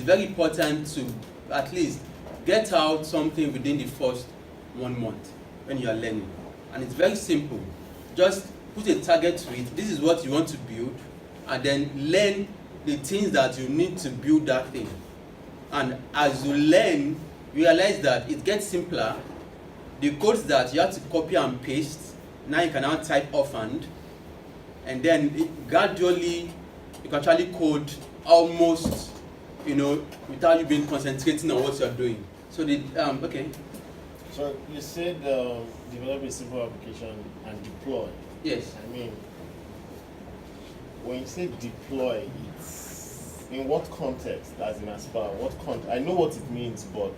very important to at least get out something within the first 1 month when you are learning. And it's very simple. Just put a target to it. This is what you want to build, and then learn the things that you need to build that thing. And as you learn, you realize that it gets simpler. The codes that you have to copy and paste, now you can now type offhand, and then gradually you can actually code almost, without you being concentrating on what you're doing. So okay. So you said develop a simple application and deploy. Yes. I mean, when you say deploy, it's in what context? As in Aspire, what context? I know what it means, but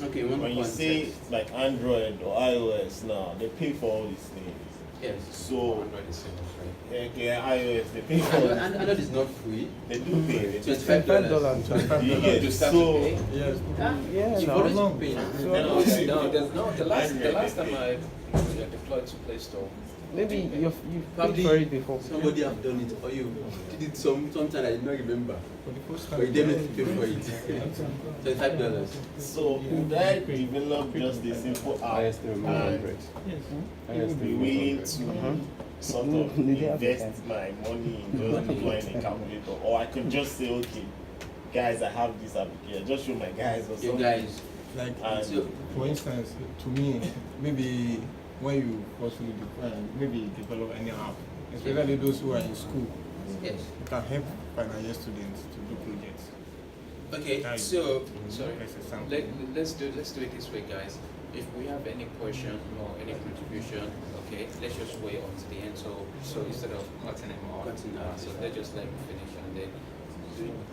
okay, when you say like Android or iOS now, they pay for all these things. Yes. So Android is free. okay, iOS they pay for. Android is not free. They do pay. $25. $25. So Yes. You've How already long? paid. The last time I deployed to Play Store. Maybe you've Probably paid for it before. somebody have done it, or you did it sometime I did not remember. For the first But you definitely pay for it. $25. So would I develop just a simple app and be willing to sort of invest my money in just deploying a calculator, or I could just say, okay, guys, I have this application, just show my guys or You something. guys, Like, so, for instance, to me, maybe when you forcefully develop any app, especially those who are in school, yes. you can help final year students to do projects. Okay, That is- so Sorry. That's a sample. Let's do it this way, guys. If we have any question or any contribution, okay, let's just wait until the end. So instead of cutting them off, so let's just let me finish, and then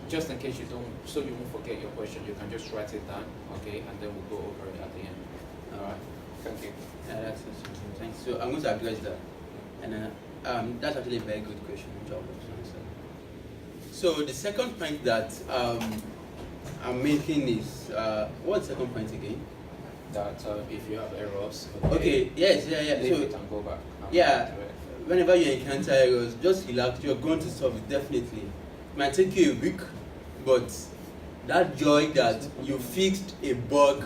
just in case you won't forget your question, you can just write it down, okay, and then we'll go over it at the end. All right. Thank you. that's thanks. So I'm going to address that, and that's actually a very good question, which I would love to answer. So the second point that I'm making is what's the second point again? That if you have errors, Okay. Yes. leave So it and go back. yeah, whenever you encounter errors, just relax. You're going to solve it definitely. It might take you a week, but that joy that you fixed a bug,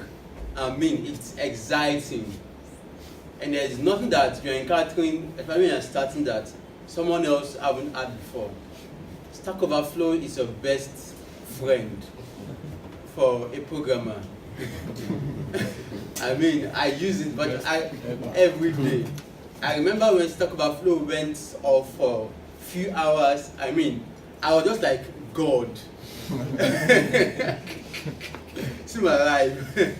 it's exciting. And there's nothing that you're encountering, especially when you're starting, that someone else haven't had before. Stack Overflow is your best friend for a programmer. I use it, but every day. I remember when Stack Overflow went off for a few hours. I was just like God. See my life.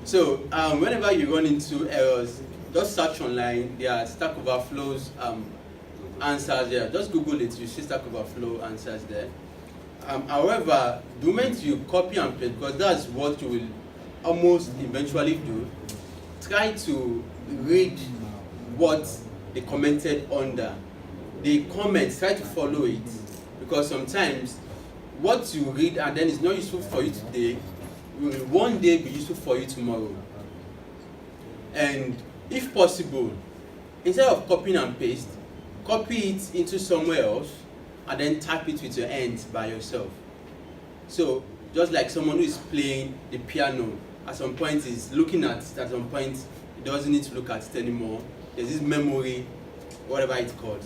So whenever you run into errors, just search online. There are Stack Overflow's answers there. Just Google it, you see Stack Overflow answers there. However, the moment you copy and paste, because that's what you will almost eventually do, try to read what they commented under. The comments, try to follow it, because sometimes what you read and then is not useful for you today will one day be useful for you tomorrow. And if possible, instead of copying and paste, copy it into somewhere else and then type it with your hands by yourself. So just like someone who is playing the piano, at some point is looking at it, at some point he doesn't need to look at it anymore. There's this memory, whatever it's called.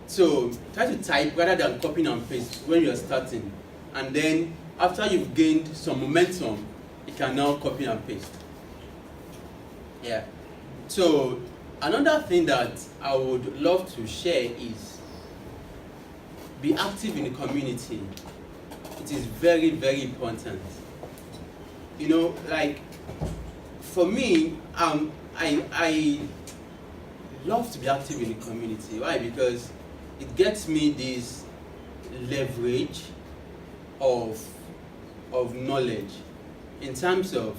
So try to type rather than copying and paste when you're starting. And then after you've gained some momentum, you can now copy and paste. Yeah. So another thing that I would love to share is be active in the community. It is very, very important. For me, I love to be active in the community. Why? Because it gets me this leverage of knowledge in terms of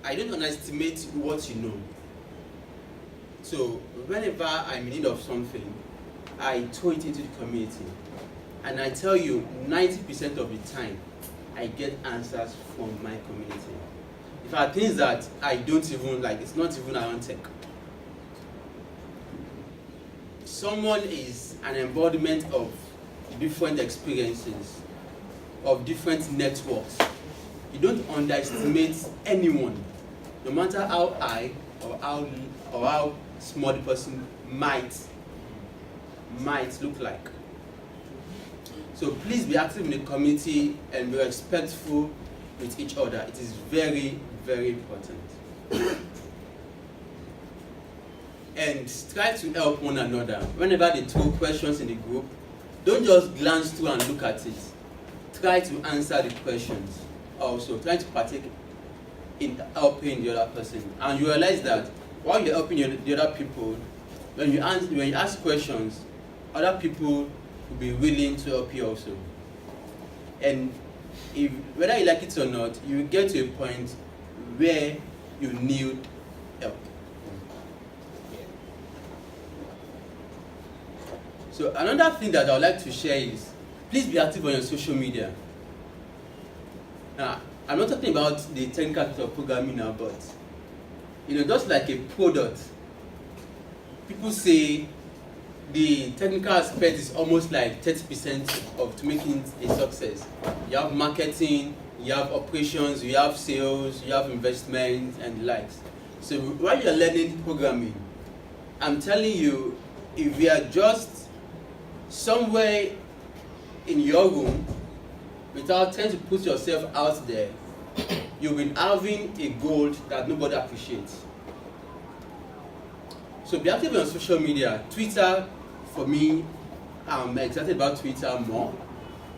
I don't underestimate what you know. So whenever I'm in need of something, I throw it into the community. And I tell you, 90% of the time, I get answers from my community. If there are things that I don't even like, it's not even around tech. Someone is an embodiment of different experiences, of different networks. You don't underestimate anyone, no matter how high or how small the person might look like. So please be active in the community and be respectful with each other. It is very, very important. And try to help one another. Whenever they throw questions in the group, don't just glance through and look at it. Try to answer the questions also. Try to partake in helping the other person. And you realize that while you're helping the other people, when you ask questions, other people will be willing to help you also. And whether you like it or not, you will get to a point where you need help. So another thing that I would like to share is, please be active on your social media. Now, I'm not talking about the technical aspect of programming now, but just like a product, people say the technical aspect is almost like 30% of to making it a success. You have marketing, you have operations, you have sales, you have investment and the likes. So while you're learning programming, I'm telling you, if you are just somewhere in your room without trying to put yourself out there, you'll be having a goal that nobody appreciates. So be active on social media. Twitter, for me, I'm excited about Twitter more.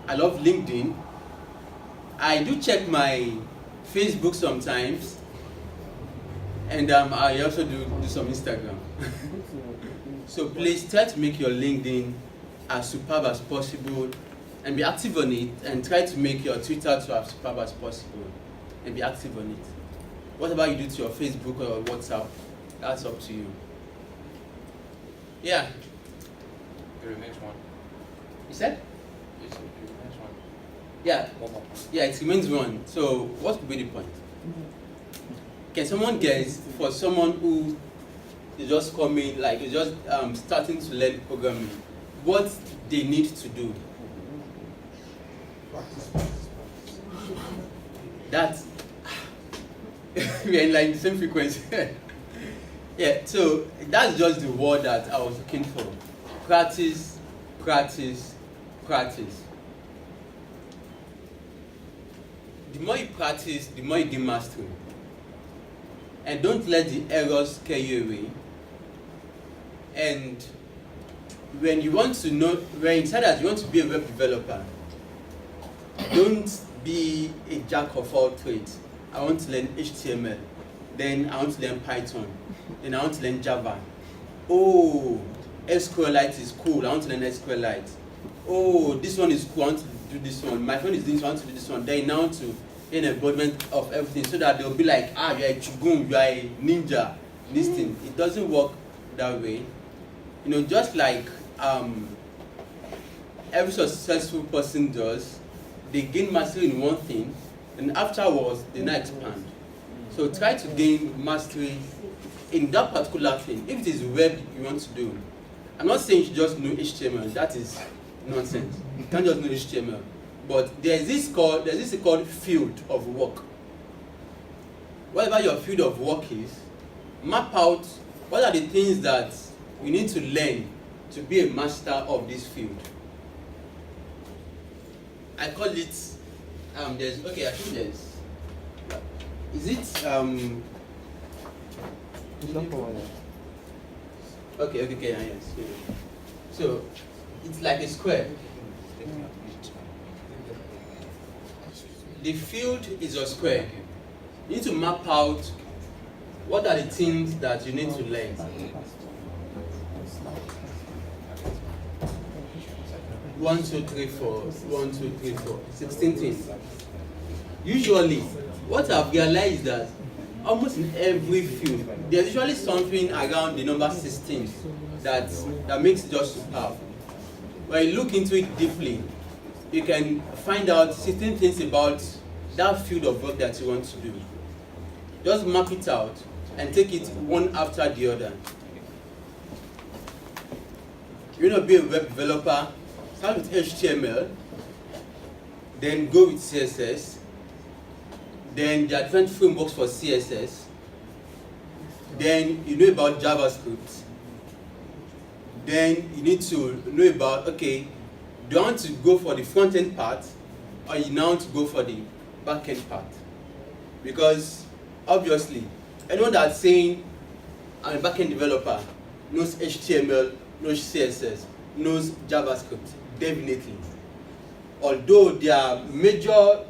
I love LinkedIn. I do check my Facebook sometimes, and I also do some Instagram. So please try to make your LinkedIn as superb as possible and be active on it, and try to make your Twitter to as superb as possible and be active on it. Whatever you do to your Facebook or WhatsApp, that's up to you. Yeah. The remains one. You said? It remains one. Yeah. One more point. Yeah, it remains one. So what could be the point? Can someone guess, for someone who is just coming, like is just starting to learn programming, what they need to do? That we are in like the same frequency. Yeah, so that's just the word that I was looking for. Practice, practice, practice. The more you practice, the more you gain mastery. And don't let the errors scare you away. And when you want to know, when you decide that you want to be a web developer, don't be a jack of all trades. I want to learn HTML, then I want to learn Python, then I want to learn Java. Oh, SQLite is cool, I want to learn SQLite. Oh, this one is cool, I want to do this one. My friend is doing this, I want to do this one. Then now to an embodiment of everything, so that they'll be like, you are a Chugun, you are a ninja, this thing. It doesn't work that way. Just like every successful person does, they gain mastery in one thing, and afterwards they now expand. So try to gain mastery in that particular thing. If it is web you want to do, I'm not saying you just know HTML. That is nonsense. You can't just know HTML. But there's this called field of work. Whatever your field of work is, map out what are the things that you need to learn to be a master of this field. I call it I think there's, is it okay, yes. So it's like a square. The field is a square. You need to map out what are the things that you need to learn. 1, 2, 3, 4, 1, 2, 3, 4, 16 things. Usually, what I've realized is that almost in every field, there's usually something around the number 16 that makes it just superb. When you look into it deeply, you can find out 16 things about that field of work that you want to do. Just map it out and take it one after the other. You want to be a web developer, start with HTML, then go with CSS, then there are different frameworks for CSS, then you know about JavaScript, then you need to know about, okay, do you want to go for the front-end part, or you now want to go for the back-end part? Because obviously, anyone that's saying I'm a back-end developer knows HTML, knows CSS, knows JavaScript, definitely. Although their major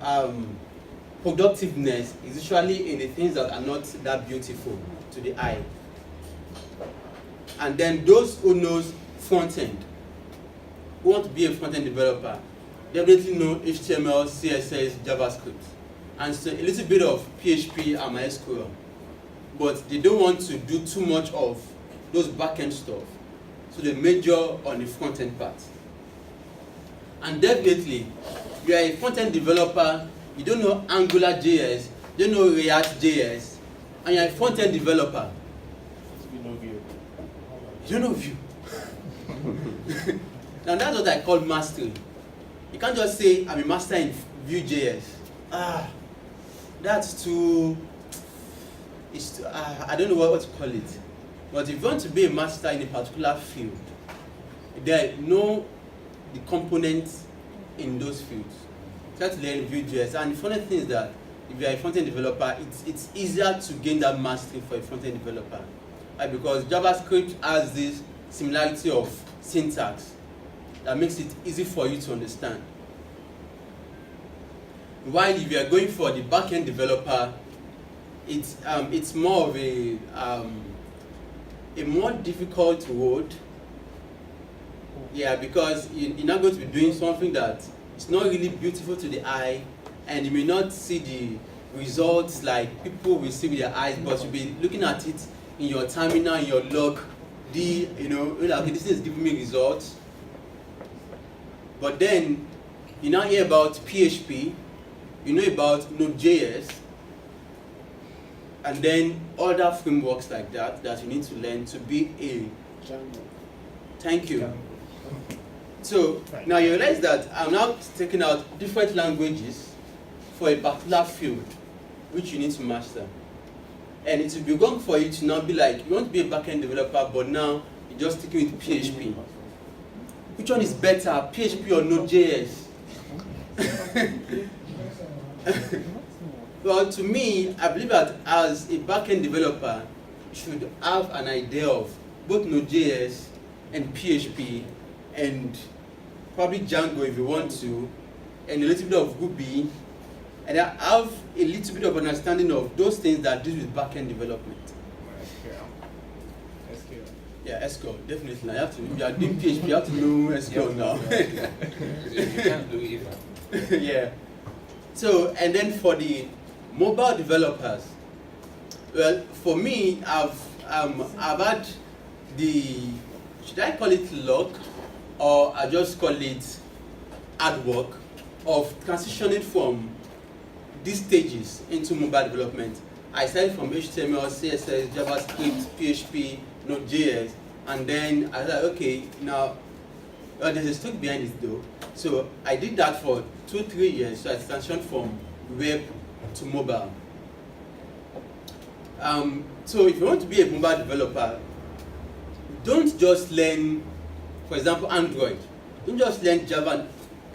productiveness is usually in the things that are not that beautiful to the eye. And then those who knows front-end, who want to be a front-end developer, definitely know HTML, CSS, JavaScript, and so a little bit of PHP and MySQL. But they don't want to do too much of those back-end stuff, so they major on the front-end part. And definitely, you are a front-end developer, you don't know AngularJS, you don't know React.js, and you are a front-end developer. You don't know Vue. Now that's what I call mastery. You can't just say, I'm a master in Vue.js. That's too, I don't know what to call it. But if you want to be a master in a particular field, then know the components in those fields. Try to learn Vue.js. And the funny thing is that if you are a front-end developer, it's easier to gain that mastery for a front-end developer. Because JavaScript has this similarity of syntax that makes it easy for you to understand. While if you are going for the back-end developer, it's more of a more difficult road. Yeah, because you're not going to be doing something that is not really beautiful to the eye, and you may not see the results like people will see with their eyes, but you'll be looking at it in your terminal, in your log, like, okay, this is giving me results. But then you now hear about PHP, you know about Node.js, and then other frameworks like that you need to learn to be a Django. Thank you. So now you realize that I'm now taking out different languages for a particular field which you need to master. And it will be wrong for you to now be like, you want to be a back-end developer, but now you're just sticking with PHP. Which one is better, PHP or Node.js? Well, to me, I believe that as a back-end developer, you should have an idea of both Node.js and PHP, and probably Django if you want to, and a little bit of Ruby, and I have a little bit of understanding of those things that deal with back-end development. SQL. Yeah, SQL, definitely. Now you have to, if you are doing PHP, you have to know SQL now. You can't do either. Yeah. So, and then for the mobile developers, well, for me, I've had the, should I call it luck, or I just call it hard work of transitioning from these stages into mobile development. I started from HTML, CSS, JavaScript, PHP, Node.js, and then I was like, okay, now there's a story behind it though. So I did that for 2-3 years. So I transitioned from web to mobile. So if you want to be a mobile developer, don't just learn, for example, Android. Don't just learn Java and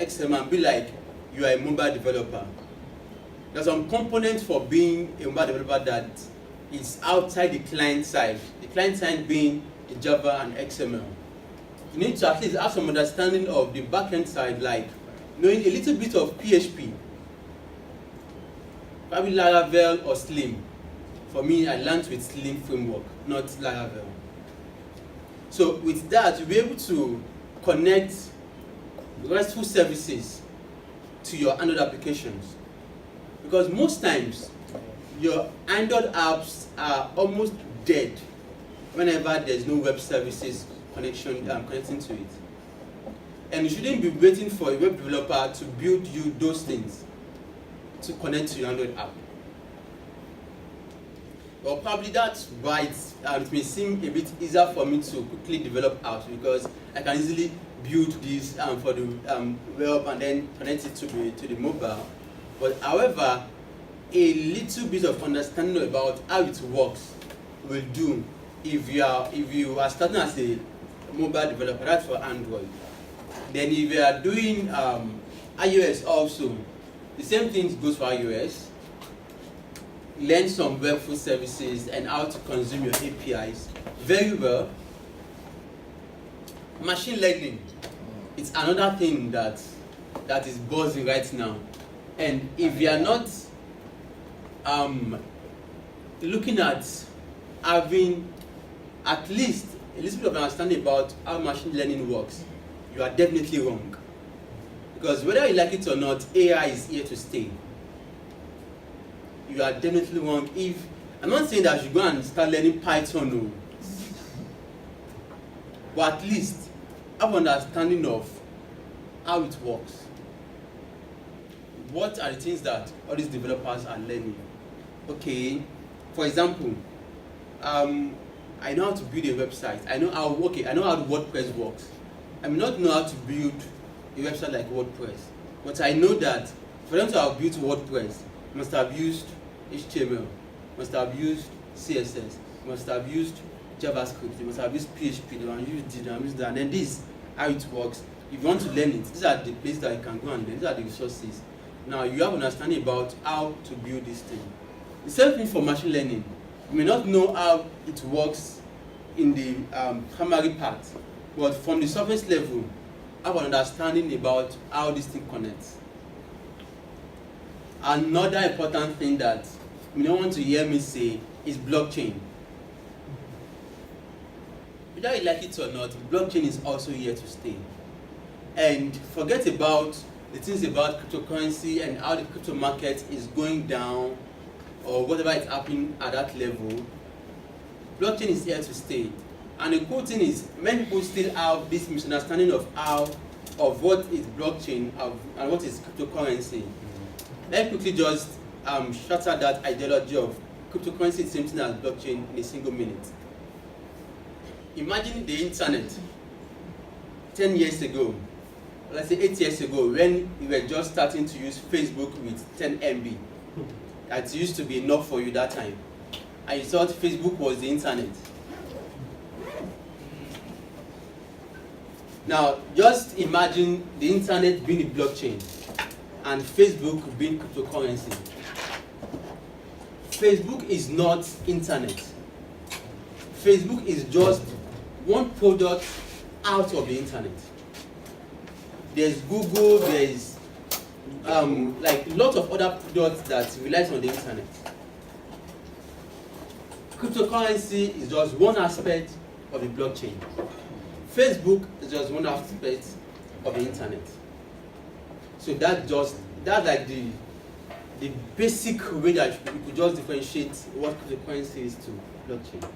XML and be like you are a mobile developer. There's some components for being a mobile developer that is outside the client side. The client side being the Java and XML. You need to at least have some understanding of the backend side, like knowing a little bit of PHP, probably Laravel or Slim. For me, I learned with Slim framework, not Laravel. So with that, you'll be able to connect RESTful services to your Android applications. Because most times, your Android apps are almost dead whenever there's no web services connecting to it. And you shouldn't be waiting for a web developer to build you those things to connect to your Android app. Well, probably that's why it may seem a bit easier for me to quickly develop apps, because I can easily build this for the web and then connect it to the mobile. But however, a little bit of understanding about how it works will do if you are starting as a mobile developer. That's for Android. Then if you are doing iOS also, the same thing goes for iOS. Learn some webful services and how to consume your APIs very well. Machine learning, it's another thing that is buzzing right now. And if you are not looking at having at least a little bit of understanding about how machine learning works, you are definitely wrong. Because whether you like it or not, AI is here to stay. You are definitely wrong. I'm not saying that you go and start learning Python, no. But at least have an understanding of how it works. What are the things that all these developers are learning? Okay, for example, I know how to build a website. I know how WordPress works. I may not know how to build a website like WordPress, but I know that for them to have built WordPress, you must have used HTML, must have used CSS, must have used JavaScript, you must have used PHP, they must use this, they must use that, and then this how it works. If you want to learn it, these are the places that you can go and learn. These are the resources. Now you have an understanding about how to build this thing. The same thing for machine learning. You may not know how it works in the primary part, but from the surface level, have an understanding about how this thing connects. Another important thing that you don't want to hear me say is blockchain. Whether you like it or not, blockchain is also here to stay. And forget about the things about cryptocurrency and how the crypto market is going down or whatever is happening at that level. Blockchain is here to stay. And the cool thing is, many people still have this misunderstanding of what is blockchain and what is cryptocurrency. Let me quickly just shatter that ideology of cryptocurrency is the same thing as blockchain in a single minute. Imagine the internet 10 years ago, let's say 8 years ago, when you were just starting to use Facebook with 10 MB. That used to be enough for you that time. And you thought Facebook was the internet. Now, just imagine the internet being a blockchain and Facebook being cryptocurrency. Facebook is not internet. Facebook is just one product out of the internet. There's Google, there's like lots of other products that relies on the internet. Cryptocurrency is just one aspect of the blockchain. Facebook is just one aspect of the internet. So that's like the basic way that we could just differentiate what cryptocurrency is to blockchain.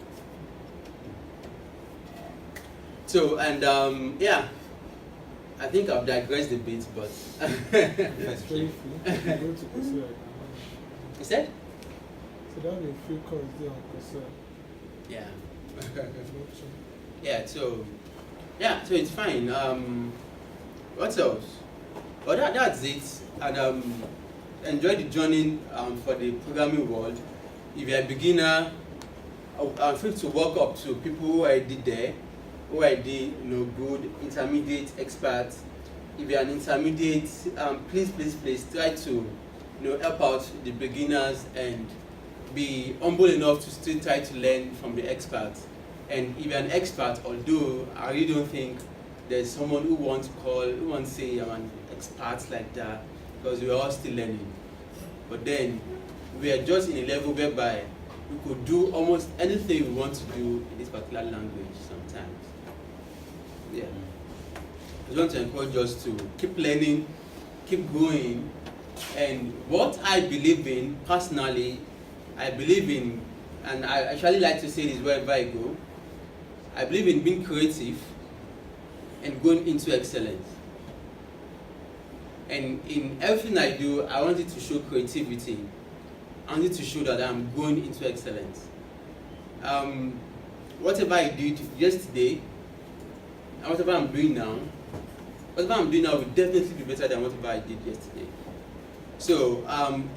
So, and yeah, I think I've digressed a bit, but It's very free. You go to Coursera. You said? So that would be a free course there on Coursera. Yeah. Blockchain. So it's fine. What else? Well, that's it. And enjoy the journey for the programming world. If you're a beginner, I'm free to walk up to people who are already there, who are already good, intermediate, experts. If you're an intermediate, please try to help out the beginners and be humble enough to still try to learn from the experts. And if you're an expert, although I really don't think there's someone who wants to say I'm an expert like that, because we're all still learning. But then we are just in a level whereby we could do almost anything we want to do in this particular language sometimes. Yeah. I just want to encourage us to keep learning, keep going. And what I believe in personally, I believe in, and I actually like to say this wherever I go, I believe in being creative and going into excellence. And in everything I do, I want it to show creativity. I want it to show that I'm going into excellence. Whatever I did yesterday, and whatever I'm doing now, whatever I'm doing now will definitely be better than whatever I did yesterday. So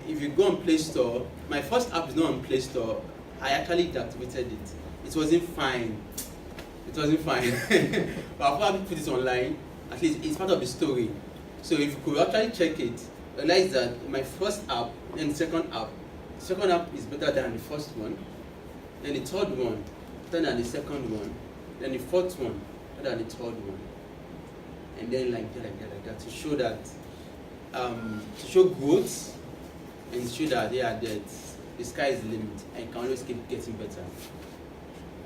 if you go on Play Store, my first app is not on Play Store. I actually deactivated it. It wasn't fine. It wasn't fine. But I'll probably put it online. At least it's part of the story. So if you could actually check it, realize that my first app and second app is better than the first one. Then the third one better than the second one. Then the fourth one better than the third one. And then like that to show that to show growth and show that that the sky is the limit and you can always keep getting better.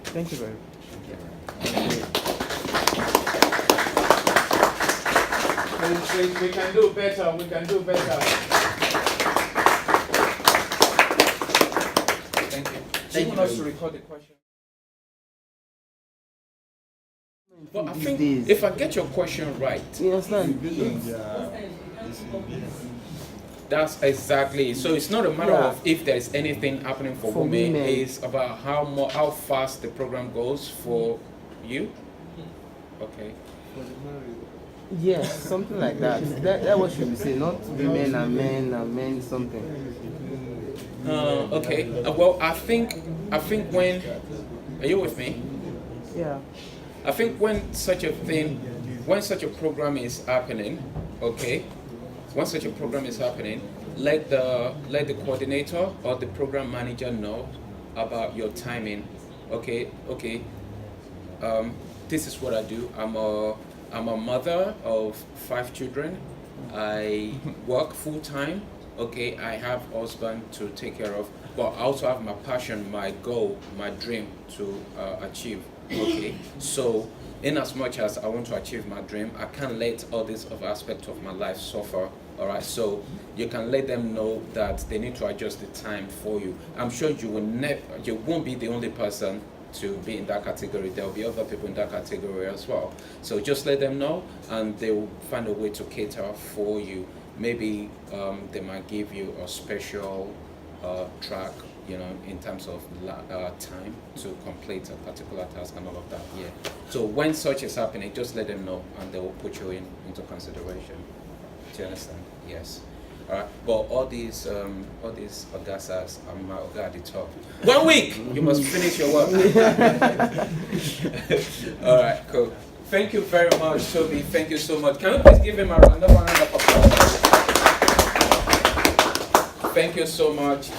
Thank you very much. We can do better. We can do better. Thank you. Do you want us to record the question? Well, I think if I get your question right, You understand? that's exactly it. So it's not a matter Yeah. of if there's anything happening for women. It's about how fast the program goes for you. Okay. Yes, something like that. That what should be saying, not women and men something. Okay. Well, I think when are you with me? Yeah. I think when such a program is happening, okay, when such a program is happening, let the coordinator or the program manager know about your timing. Okay. This is what I do. I'm a mother of 5 children. I work full time. Okay, I have a husband to take care of, but I also have my passion, my goal, my dream to achieve. Okay, so in as much as I want to achieve my dream, I can't let all these other aspects of my life suffer. All right, so you can let them know that they need to adjust the time for you. I'm sure you won't be the only person to be in that category. There will be other people in that category as well. So just let them know, and they will find a way to cater for you. Maybe they might give you a special track, in terms of time to complete a particular task and all of that. Yeah. So when such is happening, just let them know, and they will put you into consideration. Do you understand? Yes. All right. But all these orgasas, I'm my orga at the top. 1 week, you must finish your work. All right. Cool. Thank you very much, Toby. Thank you so much. Can you please give him a round of applause? Thank you so much.